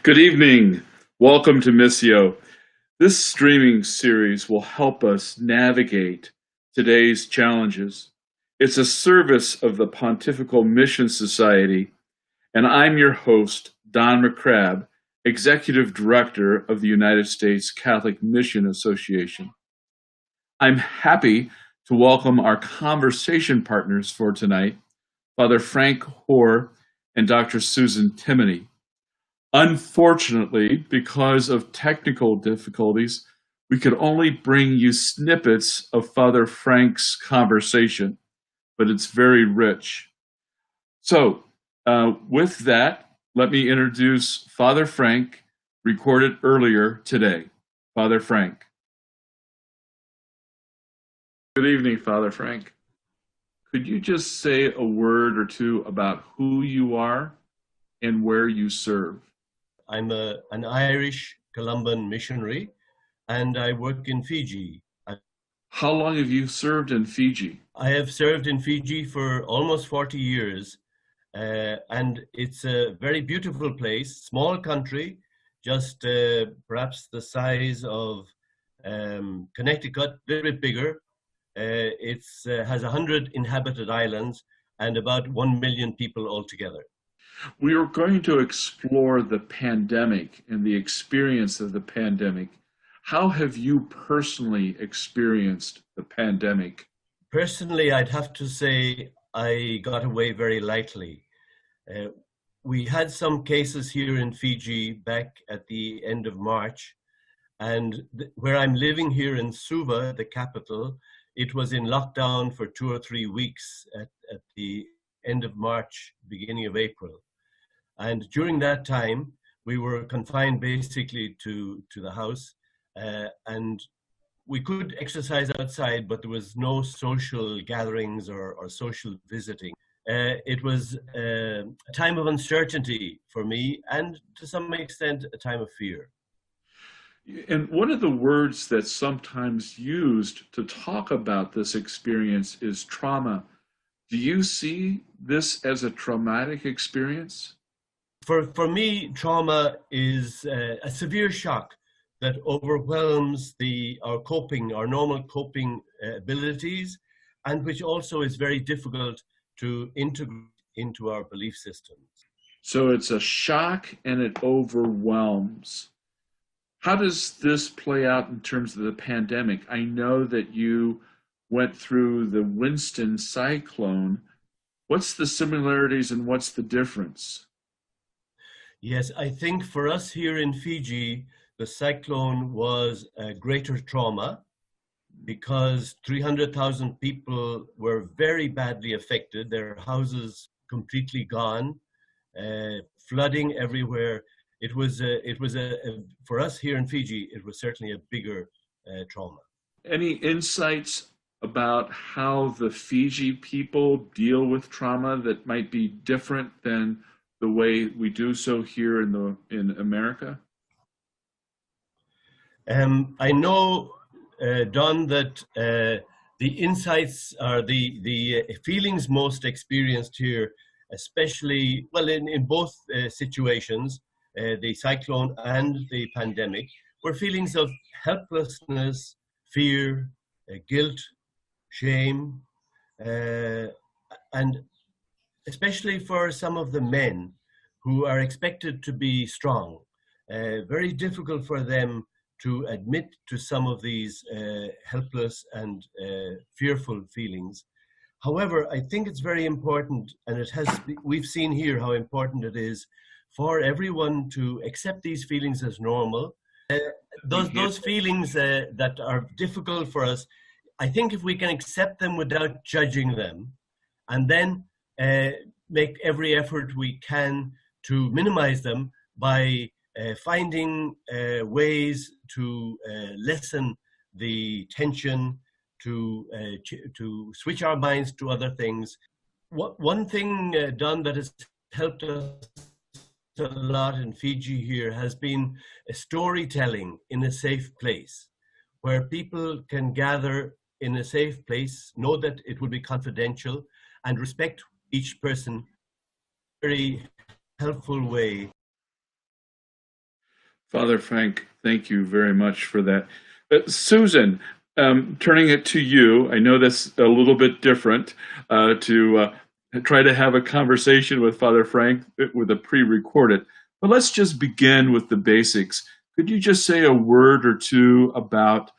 Good evening. Welcome to MISSIO. This streaming series will help us navigate today's challenges. It's a service of the Pontifical Mission Society, and I'm your host, Don McCrabb, Executive Director of the United States Catholic Mission Association. I'm happy to welcome our conversation partners for tonight, Father Frank Hoare and Dr. Susan Timoney. Unfortunately, because of technical difficulties, we could only bring you snippets of Father Frank's conversation, but it's very rich. So, with that, let me introduce Father Frank, recorded earlier today. Father Frank. Good evening, Father Frank. Could you just say a word or two about who you are and where you serve? I'm an Irish Columban missionary, and I work in Fiji. How long have you served in Fiji? I have served in Fiji for almost 40 years, and it's a very beautiful place, small country, just perhaps the size of Connecticut, a little bit bigger. It has 100 inhabited islands and about 1 million people altogether. We are going to explore the pandemic and the experience of the pandemic. How have you personally experienced the pandemic? Personally, I'd have to say I got away very lightly. We had some cases here in Fiji back at the end of March, and where I'm living here in Suva, the capital, it was in lockdown for 2 or 3 weeks at the end of March, beginning of April. And during that time, we were confined basically to the house, and we could exercise outside, but there was no social gatherings or social visiting. It was a time of uncertainty for me, and to some extent, a time of fear. And one of the words that's sometimes used to talk about this experience is trauma. Do you see this as a traumatic experience? For me, trauma is a severe shock that overwhelms our normal coping abilities, and which also is very difficult to integrate into our belief systems. So it's a shock and it overwhelms. How does this play out in terms of the pandemic? I know that you went through the Winston cyclone. What's the similarities and what's the difference? Yes, I think for us here in Fiji, the cyclone was a greater trauma because 300,000 people were very badly affected, their houses completely gone, flooding everywhere. It was for us here in Fiji, it was certainly a bigger trauma. Any insights about how the Fiji people deal with trauma that might be different than the way we do so here in America? I know, Don, that the insights are the feelings most experienced here, especially, well, in both situations, the cyclone and the pandemic, were feelings of helplessness, fear, guilt, shame, and especially for some of the men who are expected to be strong, very difficult for them to admit to some of these helpless and fearful feelings. However, I think it's very important, and we've seen here how important it is for everyone to accept these feelings as normal. Those feelings that are difficult for us, I think if we can accept them without judging them, and then make every effort we can to minimize them by finding ways to lessen the tension, to switch our minds to other things. One thing, Don, that has helped us a lot in Fiji here has been storytelling in a safe place, where people can gather in a safe place, know that it will be confidential, and respect each person in a very helpful way. Father Frank, thank you very much for that. Susan, turning it to you, I know that's a little bit different to try to have a conversation with Father Frank with a pre-recorded, but let's just begin with the basics. Could you just say a word or two about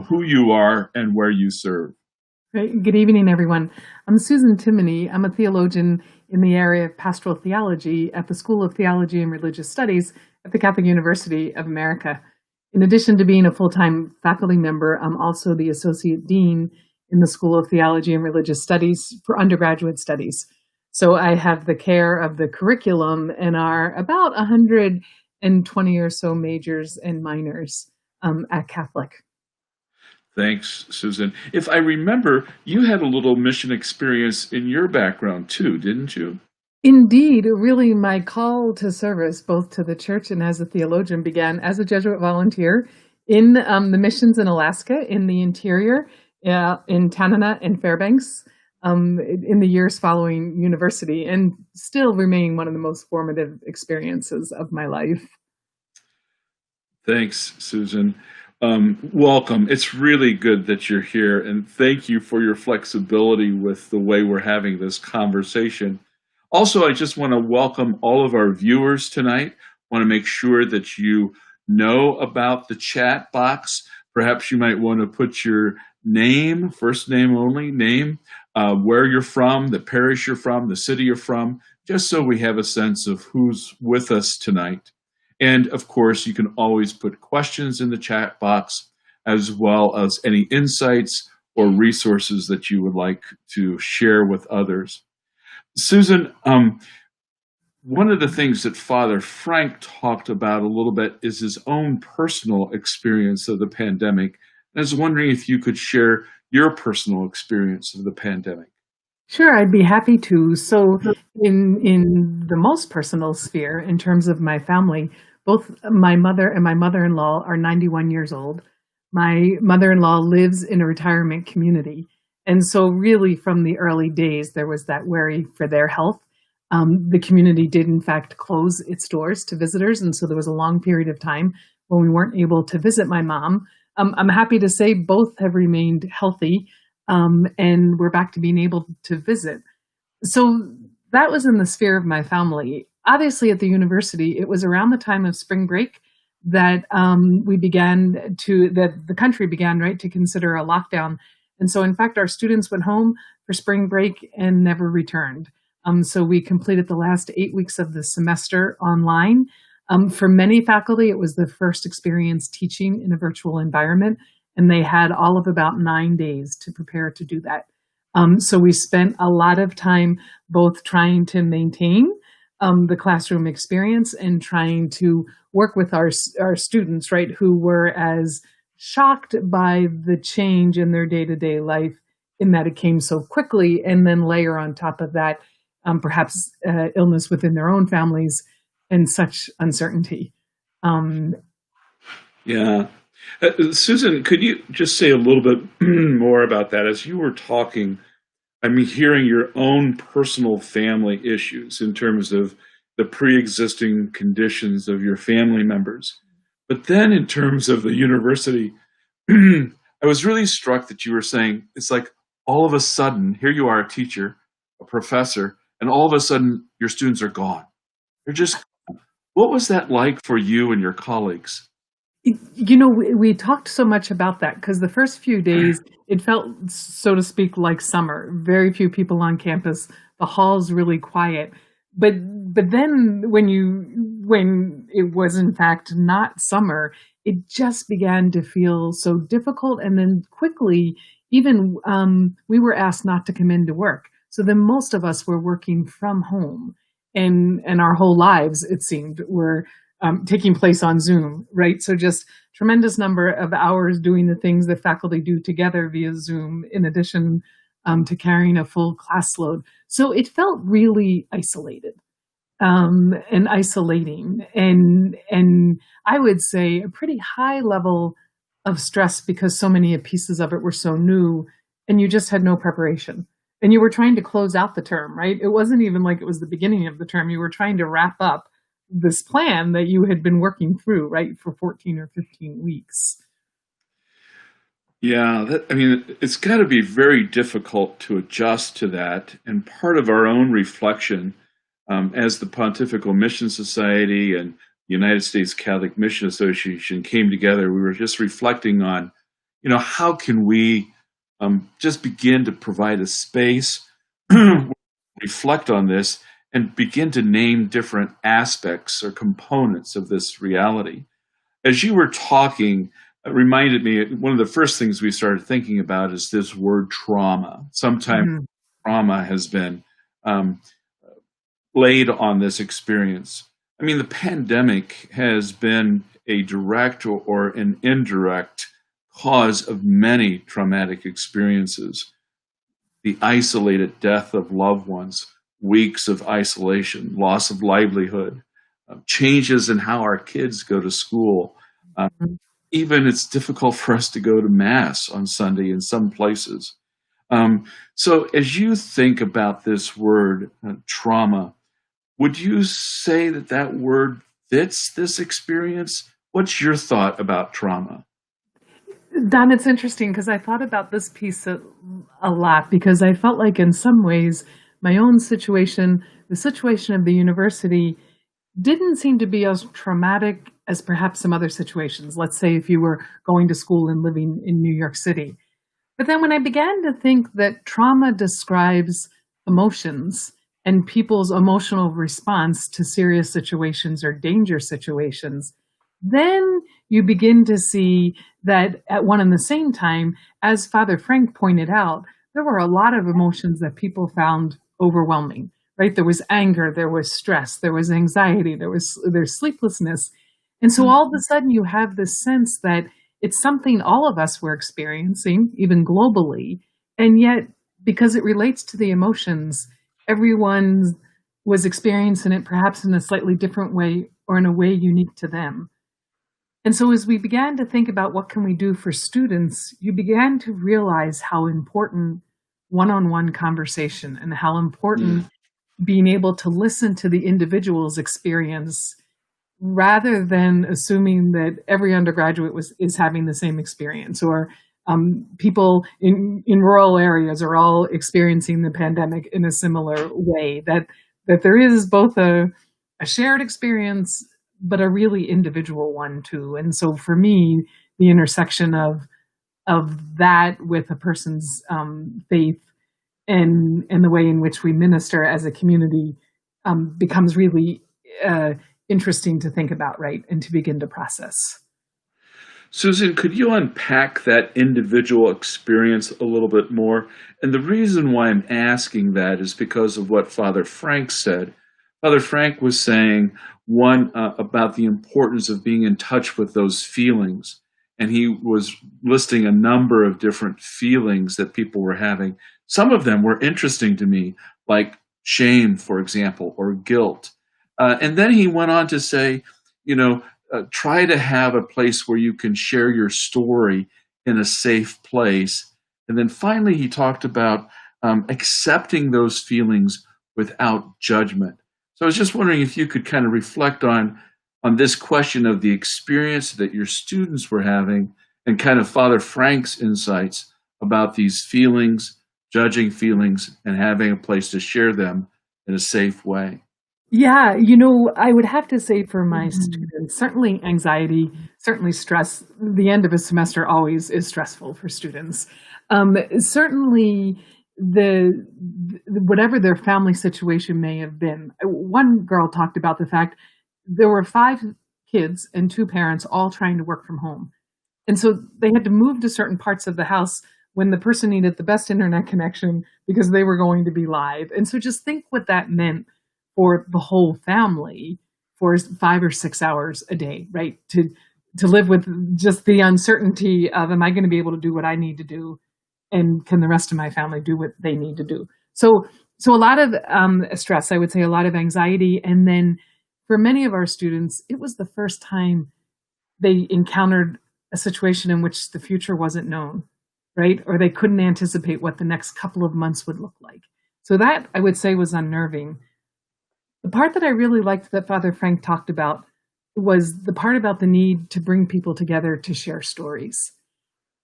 who you are and where you serve? Right. Good evening, everyone. I'm Susan Timoney. I'm a theologian in the area of pastoral theology at the School of Theology and Religious Studies at the Catholic University of America. In addition to being a full-time faculty member, I'm also the Associate Dean in the School of Theology and Religious Studies for undergraduate studies. So I have the care of the curriculum and are about 120 or so majors and minors at Catholic. Thanks, Susan. If I remember, you had a little mission experience in your background too, didn't you? Indeed, really, my call to service, both to the church and as a theologian, began as a Jesuit volunteer in the missions in Alaska, in the interior, in Tanana and Fairbanks, in the years following university, and still remain one of the most formative experiences of my life. Thanks, Susan. Welcome. It's really good that you're here, and thank you for your flexibility with the way we're having this conversation. Also, I just want to welcome all of our viewers tonight. I want to make sure that you know about the chat box. Perhaps you might want to put your name, first name only, name, where you're from, the parish you're from, the city you're from, just so we have a sense of who's with us tonight. And of course, you can always put questions in the chat box, as well as any insights or resources that you would like to share with others. Susan, one of the things that Father Frank talked about a little bit is his own personal experience of the pandemic. I was wondering if you could share your personal experience of the pandemic. Sure, I'd be happy to. So, in the most personal sphere, in terms of my family, both my mother and my mother-in-law are 91 years old. My mother-in-law lives in a retirement community. And so really from the early days, there was that worry for their health. The community did in fact close its doors to visitors. And so there was a long period of time when we weren't able to visit my mom. I'm happy to say both have remained healthy, and we're back to being able to visit. So that was in the sphere of my family. Obviously, at the university, it was around the time of spring break that the country began, right, to consider a lockdown. And so, in fact, our students went home for spring break and never returned. So we completed the last 8 weeks of the semester online. For many faculty, it was their first experience teaching in a virtual environment, and they had all of about 9 days to prepare to do that. So we spent a lot of time both trying to maintain the classroom experience and trying to work with our students, right, who were as shocked by the change in their day-to-day life in that it came so quickly, and then layer on top of that perhaps illness within their own families and such uncertainty. Yeah. Susan, could you just say a little bit more about that? As you were talking, I mean, hearing your own personal family issues in terms of the pre-existing conditions of your family members. But then in terms of the university, I was really struck that you were saying, it's like all of a sudden, here you are, a teacher, a professor, and all of a sudden your students are gone. They're just, what was that like for you and your colleagues? You know, we talked so much about that because the first few days, it felt, so to speak, like summer. Very few people on campus. The hall's really quiet. But then when it was in fact not summer, it just began to feel so difficult. And then quickly, even we were asked not to come into work. So then most of us were working from home, and our whole lives, it seemed, were taking place on Zoom, right? So just tremendous number of hours doing the things that faculty do together via Zoom, in addition to carrying a full class load. So it felt really isolated and isolating, and I would say a pretty high level of stress because so many pieces of it were so new, and you just had no preparation. And you were trying to close out the term, right? It wasn't even like it was the beginning of the term. You were trying to wrap up this plan that you had been working through, right, for 14 or 15 weeks. Yeah, I mean, it's got to be very difficult to adjust to that. And part of our own reflection as the Pontifical Mission Society and United States Catholic Mission Association came together, we were just reflecting on, how can we just begin to provide a space, reflect on this, and begin to name different aspects or components of this reality. As you were talking, it reminded me, one of the first things we started thinking about is this word trauma. Sometimes trauma has been laid on this experience. I mean, the pandemic has been a direct or an indirect cause of many traumatic experiences. The isolated death of loved ones, weeks of isolation, loss of livelihood, changes in how our kids go to school. Even it's difficult for us to go to Mass on Sunday in some places. So as you think about this word, trauma, would you say that that word fits this experience? What's your thought about trauma? Don, it's interesting because I thought about this piece a lot because I felt like in some ways my own situation, the situation of the university, didn't seem to be as traumatic as perhaps some other situations. Let's say if you were going to school and living in New York City. But then when I began to think that trauma describes emotions and people's emotional response to serious situations or danger situations, then you begin to see that at one and the same time, as Father Frank pointed out, there were a lot of emotions that people found overwhelming, right? There was anger, there was stress, there was anxiety, there's sleeplessness. And so all of a sudden you have this sense that it's something all of us were experiencing, even globally. And yet, because it relates to the emotions, everyone was experiencing it perhaps in a slightly different way or in a way unique to them. And so as we began to think about what can we do for students, you began to realize how important one-on-one conversation and how important being able to listen to the individual's experience rather than assuming that every undergraduate is having the same experience or people in rural areas are all experiencing the pandemic in a similar way, that there is both a shared experience but a really individual one too. And so for me, the intersection of that with a person's faith and the way in which we minister as a community becomes really interesting to think about, right? And to begin to process. Susan, could you unpack that individual experience a little bit more? And the reason why I'm asking that is because of what Father Frank said. Father Frank was saying, one, about the importance of being in touch with those feelings. And he was listing a number of different feelings that people were having. Some of them were interesting to me, like shame, for example, or guilt. And then he went on to say, try to have a place where you can share your story in a safe place. And then finally, he talked about accepting those feelings without judgment. So I was just wondering if you could kind of reflect on this question of the experience that your students were having and kind of Father Frank's insights about these feelings, judging feelings, and having a place to share them in a safe way. Yeah, I would have to say for my students, certainly anxiety, certainly stress. The end of a semester always is stressful for students. Certainly whatever their family situation may have been. One girl talked about the fact there were 5 kids and 2 parents all trying to work from home. And so they had to move to certain parts of the house when the person needed the best internet connection because they were going to be live. And so just think what that meant for the whole family for 5 or 6 hours a day, right? To live with just the uncertainty of, am I going to be able to do what I need to do? And can the rest of my family do what they need to do? So a lot of stress, I would say, a lot of anxiety. And then for many of our students, it was the first time they encountered a situation in which the future wasn't known, right? Or they couldn't anticipate what the next couple of months would look like. So that, I would say, was unnerving. The part that I really liked that Father Frank talked about was the part about the need to bring people together to share stories.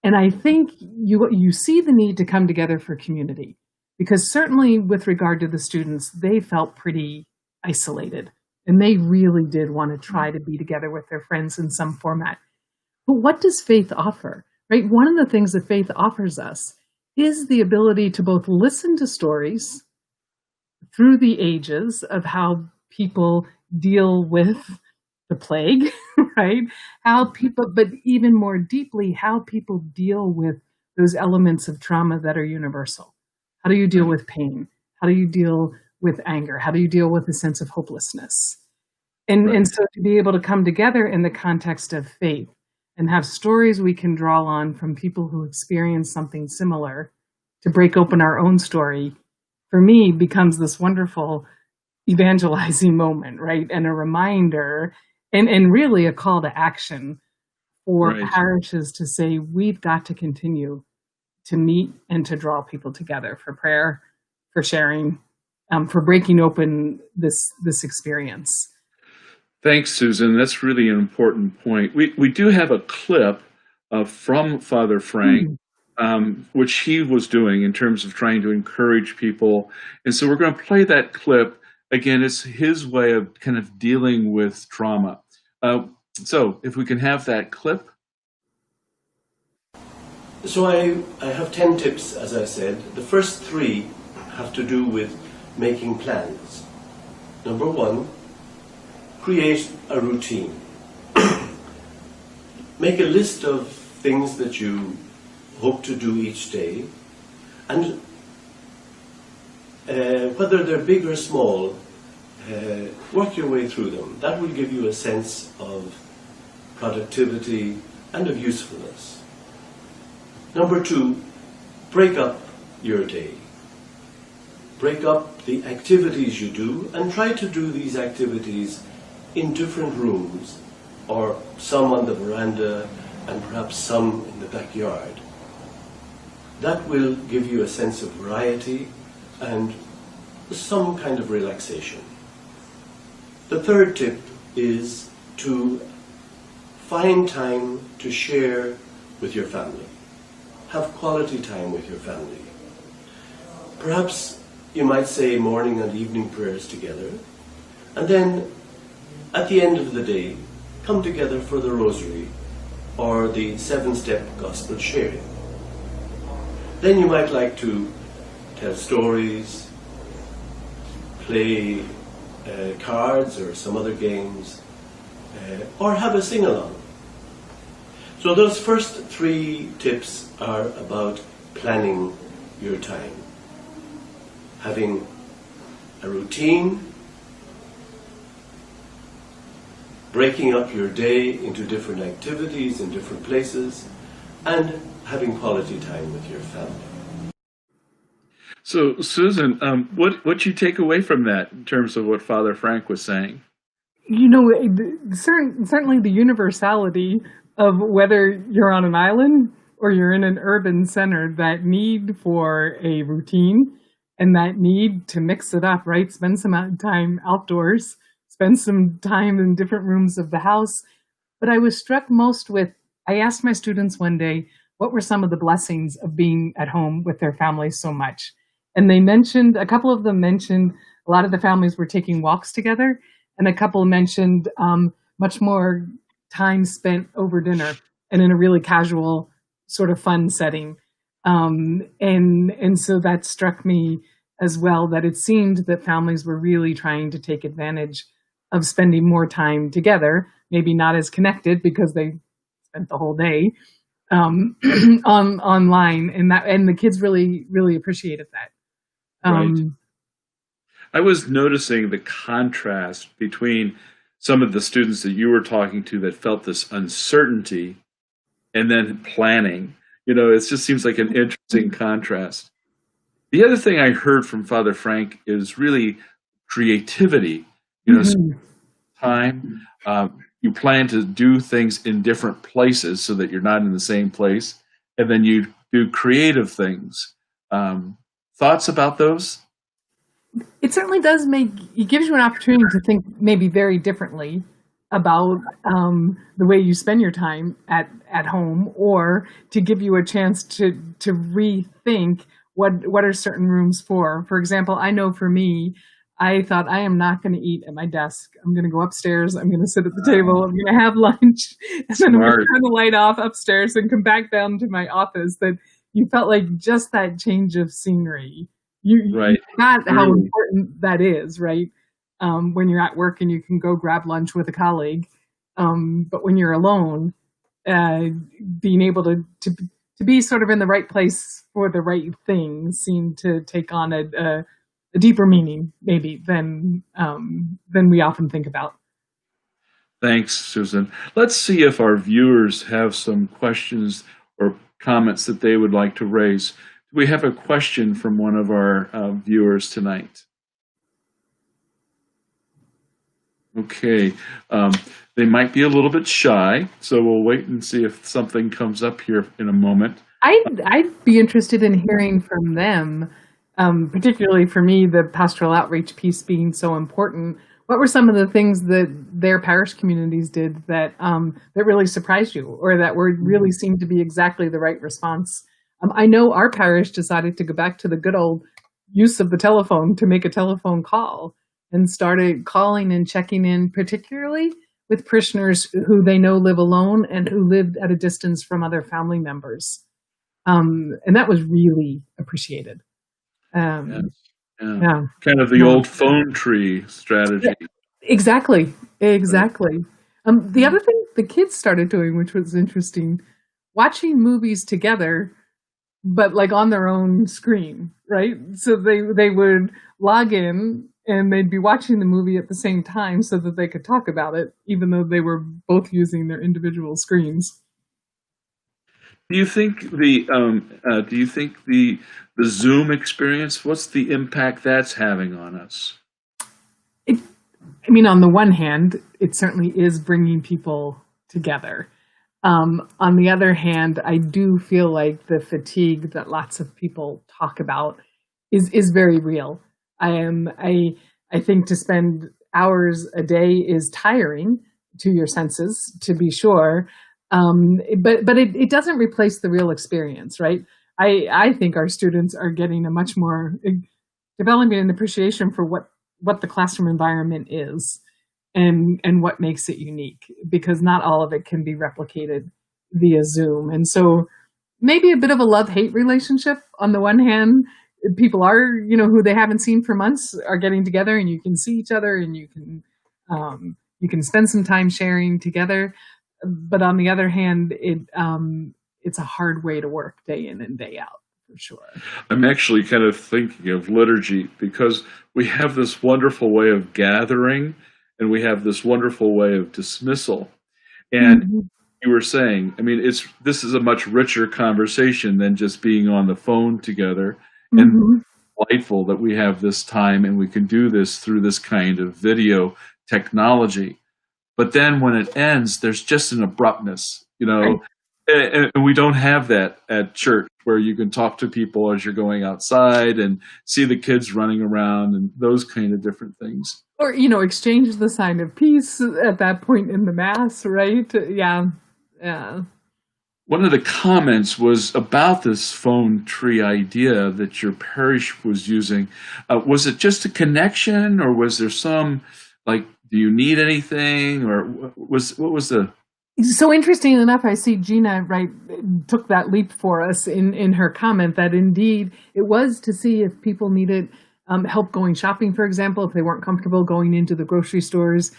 And I think you see the need to come together for community, because certainly with regard to the students, they felt pretty isolated and they really did want to try to be together with their friends in some format. But what does faith offer? Right? One of the things that faith offers us is the ability to both listen to stories through the ages of how people deal with the plague, right? How people, but even more deeply, how people deal with those elements of trauma that are universal. How do you deal with pain? How do you deal with anger? How do you deal with a sense of hopelessness? And so to be able to come together in the context of faith and have stories we can draw on from people who experience something similar to break open our own story, for me, becomes this wonderful evangelizing moment, right? And a reminder and really a call to action for parishes to say, we've got to continue to meet and to draw people together for prayer, for sharing, for breaking open this experience. Thanks, Susan. That's really an important point. We do have a clip from Father Frank, which he was doing in terms of trying to encourage people. And so we're going to play that clip. Again, it's his way of kind of dealing with trauma. So if we can have that clip. So I have 10 tips, as I said. The first 3 have to do with making plans. Number 1, create a routine. Make a list of things that you hope to do each day, and whether they're big or small, work your way through them. That will give you a sense of productivity and of usefulness. Number 2, break up your day. Break up the activities you do and try to do these activities in different rooms, or some on the veranda and perhaps some in the backyard. That will give you a sense of variety and some kind of relaxation. The third tip is to find time to share with your family. Have quality time with your family. Perhaps you might say morning and evening prayers together, and then at the end of the day, come together for the rosary or the 7-step gospel sharing. Then you might like to tell stories, play cards or some other games, or have a sing-along. So those first 3 tips are about planning your time. Having a routine, breaking up your day into different activities in different places, and having quality time with your family. So, Susan, what you take away from that in terms of what Father Frank was saying? You know, certainly the universality of whether you're on an island or you're in an urban center, that need for a routine and that need to mix it up, right? Spend some time outdoors, spend some time in different rooms of the house. But I was struck most with, I asked my students one day, what were some of the blessings of being at home with their families so much? And they mentioned, a couple of them mentioned a lot of the families were taking walks together, and a couple mentioned much more time spent over dinner and in a really casual sort of fun setting. And so that struck me as well, that it seemed that families were really trying to take advantage of spending more time together, maybe not as connected because they spent the whole day online, and the kids really appreciated that. Right. I was noticing the contrast between some of the students that you were talking to that felt this uncertainty and then planning. You know, it just seems like an interesting contrast. The other thing I heard from Father Frank is really creativity. You know, time. You plan to do things in different places so that you're not in the same place, and then you do creative things. Thoughts about those? It certainly does it gives you an opportunity to think maybe very differently about the way you spend your time at home, or to give you a chance to rethink what are certain rooms for. For example, I know for me, I thought I am not going to eat at my desk. I'm going to go upstairs. I'm going to sit at the table. I'm going to have lunch, and then I'm going to Smart. turn the light off upstairs and come back down to my office. That you felt like just that change of scenery. You Right. forgot how Really. important that is, right? When you're at work and you can go grab lunch with a colleague, but when you're alone, being able to be sort of in the right place for the right thing seemed to take on a deeper meaning, maybe than we often think about. Thanks, Susan. Let's see if our viewers have some questions or comments that they would like to raise. Do we have a question from one of our viewers tonight? Okay. They might be a little bit shy, so we'll wait and see if something comes up here in a moment. I'd be interested in hearing from them, particularly for me, the pastoral outreach piece being so important. What were some of the things that their parish communities did that that really surprised you, or that were really seemed to be exactly the right response? I know our parish decided to go back to the good old use of the telephone to make a telephone call, and started calling and checking in, particularly with parishioners who they know live alone and who lived at a distance from other family members. And that was really appreciated. Yes. Um, Yeah. yeah, Kind of the yeah. old phone tree strategy. Exactly. Right. Exactly. The other thing the kids started doing, which was interesting, watching movies together, but like on their own screen, right? So they would log in and they'd be watching the movie at the same time so that they could talk about it, even though they were both using their individual screens. Do you think the Zoom experience, what's the impact that's having on us? It, I mean, on the one hand, it certainly is bringing people together. On the other hand, I do feel like the fatigue that lots of people talk about is very real. I think to spend hours a day is tiring to your senses, to be sure. But it doesn't replace the real experience, right? I think our students are getting a much more developing an appreciation for what the classroom environment is, and what makes it unique, because not all of it can be replicated via Zoom. And so maybe a bit of a love-hate relationship. On the one hand, people are, who they haven't seen for months are getting together, and you can see each other, and you can spend some time sharing together. But on the other hand, it's a hard way to work day in and day out, for sure. I'm actually kind of thinking of liturgy, because we have this wonderful way of gathering and we have this wonderful way of dismissal. And Mhm. you were saying, I mean, this is a much richer conversation than just being on the phone together. And Mhm. delightful that we have this time and we can do this through this kind of video technology. But then when it ends, there's just an abruptness, Right. and we don't have that at church, where you can talk to people as you're going outside and see the kids running around and those kind of different things. Or, exchange the sign of peace at that point in the mass, right? Yeah. Yeah. One of the comments was about this phone tree idea that your parish was using. Was it just a connection, or was there some, like, do you need anything, or what was the? So interesting enough, I see Gina took that leap for us in her comment that indeed it was to see if people needed help going shopping, for example, if they weren't comfortable going into the grocery stores.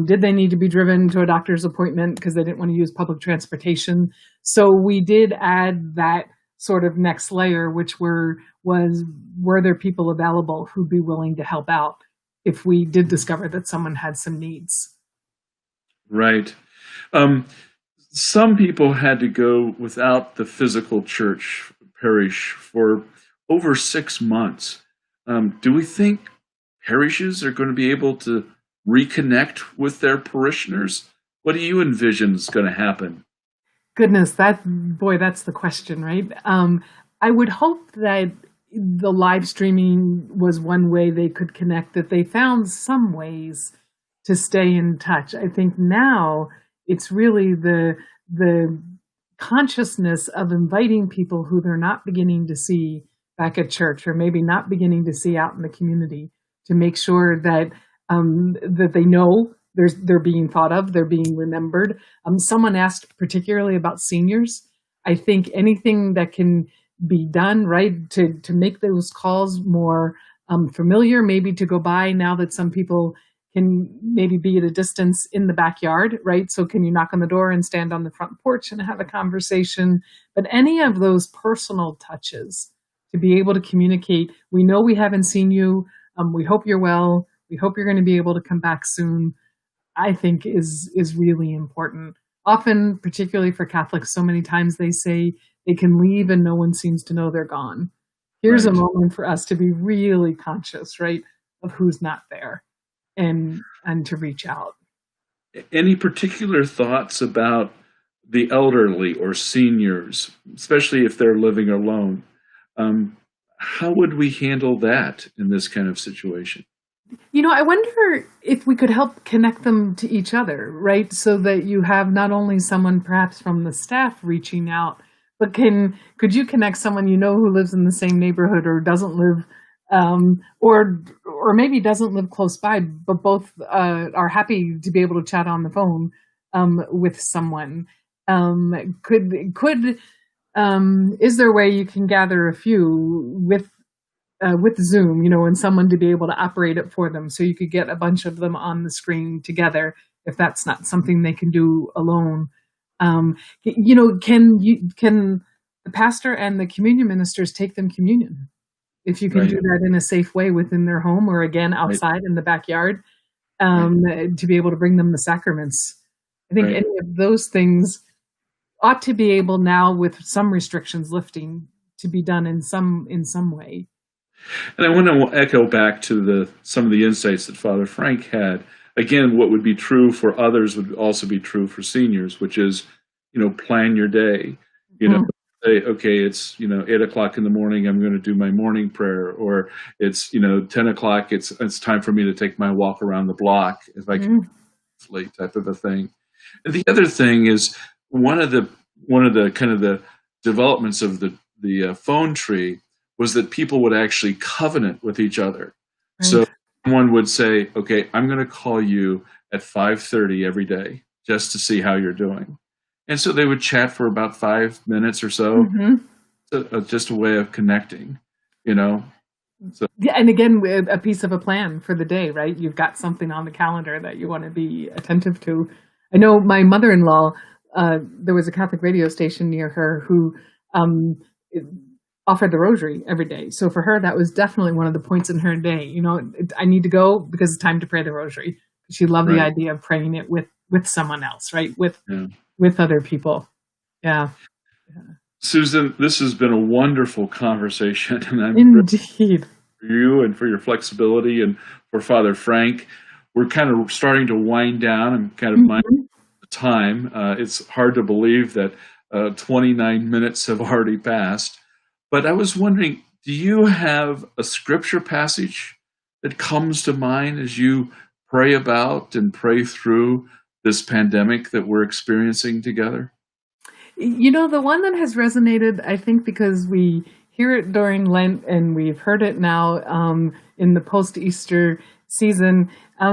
Did they need to be driven to a doctor's appointment because they didn't want to use public transportation? So we did add that sort of next layer, which were there people available who'd be willing to help out if we did discover that someone had some needs? Right. Um, some people had to go without the physical church parish for over 6 months. Do we think parishes are going to be able to reconnect with their parishioners? What do you envision is going to happen? Goodness, that's the question, right? I would hope that the live streaming was one way they could connect, that they found some ways to stay in touch. I think now it's really the consciousness of inviting people who they're not beginning to see back at church, or maybe not beginning to see out in the community, to make sure that that they know they're being thought of, they're being remembered. Someone asked particularly about seniors. I think anything that can be done, right, to make those calls more familiar, maybe to go by now that some people can maybe be at a distance in the backyard, right? So can you knock on the door and stand on the front porch and have a conversation? But any of those personal touches to be able to communicate, we know we haven't seen you. We hope you're well. We hope you're going to be able to come back soon, I think is really important. Often, particularly for Catholics, so many times they say they can leave and no one seems to know they're gone. Here's a moment for us to be really conscious, right, of who's not there, and to reach out. Any particular thoughts about the elderly or seniors, especially if they're living alone? How would we handle that in this kind of situation? I wonder if we could help connect them to each other, right? So that you have not only someone perhaps from the staff reaching out, but could you connect someone who lives in the same neighborhood, or doesn't live, or maybe doesn't live close by, but both are happy to be able to chat on the phone with someone? Is there a way you can gather a few with Zoom, and someone to be able to operate it for them, so you could get a bunch of them on the screen together, if that's not something they can do alone? Can the pastor and the communion ministers take them communion? If you can do that in a safe way within their home, or again outside in the backyard, to be able to bring them the sacraments. I think any of those things ought to be able now, with some restrictions lifting, to be done in some way. And I want to echo back to some of the insights that Father Frank had. Again, what would be true for others would also be true for seniors, which is, plan your day. Say, okay, it's 8:00 in the morning, I'm going to do my morning prayer, or it's 10:00, it's time for me to take my walk around the block if I can, late type of a thing. And the other thing is one of the kind of the developments of the phone tree was that people would actually covenant with each other. Right. So someone would say, okay, I'm going to call you at 5:30 every day just to see how you're doing. And so they would chat for about 5 minutes or so. Just a way of connecting, So. Yeah, and again, with a piece of a plan for the day, right? You've got something on the calendar that you want to be attentive to. I know my mother-in-law, there was a Catholic radio station near her who offered the rosary every day. So for her, that was definitely one of the points in her day. I need to go because it's time to pray the rosary. She loved the idea of praying it with someone else, right? With other people. Yeah. Susan, this has been a wonderful conversation, and I'm indeed for you and for your flexibility, and for Father Frank. We're kind of starting to wind down and kind of minding the time. It's hard to believe that 29 minutes have already passed. But I was wondering, do you have a scripture passage that comes to mind as you pray about and pray through this pandemic that we're experiencing together? The one that has resonated, I think, because we hear it during Lent and we've heard it now in the post-Easter season,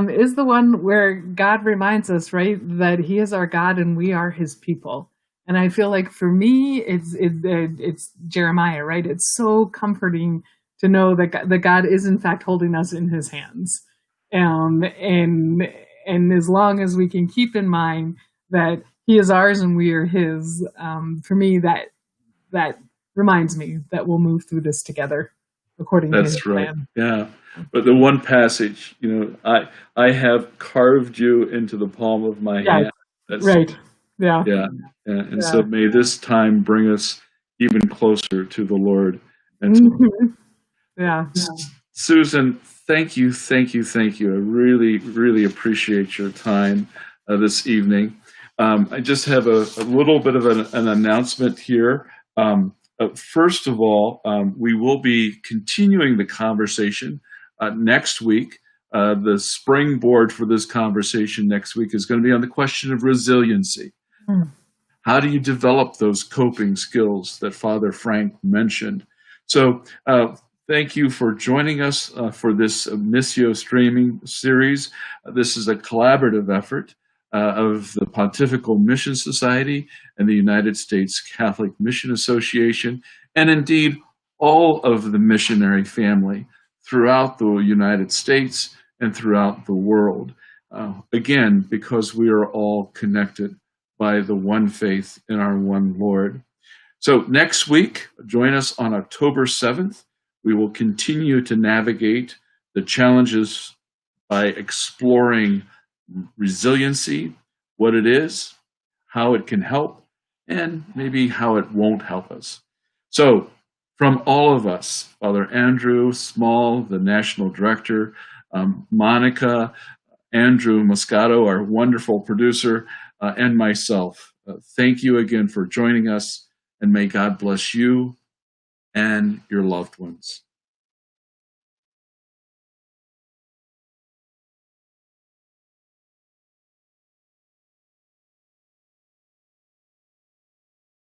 is the one where God reminds us, right, that He is our God and we are His people. And I feel like for me, it's Jeremiah, right? It's so comforting to know that God is in fact holding us in His hands, and as long as we can keep in mind that He is ours and we are His, for me that reminds me that we'll move through this together according to His plan. Yeah. But the one passage, I have carved you into the palm of my hand. That's right. Yeah. And so may this time bring us even closer to the Lord. And Susan, thank you. I really, really appreciate your time this evening. I just have a little bit of an announcement here. First of all, we will be continuing the conversation next week. The springboard for this conversation next week is going to be on the question of resiliency. Mm. How do you develop those coping skills that Father Frank mentioned? So, thank you for joining us for this MISSIO streaming series. This is a collaborative effort of the Pontifical Mission Society and the United States Catholic Mission Association, and indeed all of the missionary family throughout the United States and throughout the world. Again, because we are all connected by the one faith in our one Lord. So next week, join us on October 7th. We will continue to navigate the challenges by exploring resiliency, what it is, how it can help, and maybe how it won't help us. So from all of us, Father Andrew Small, the National Director, Monica, Andrew Moscato, our wonderful producer, and myself. Thank you again for joining us, and may God bless you and your loved ones.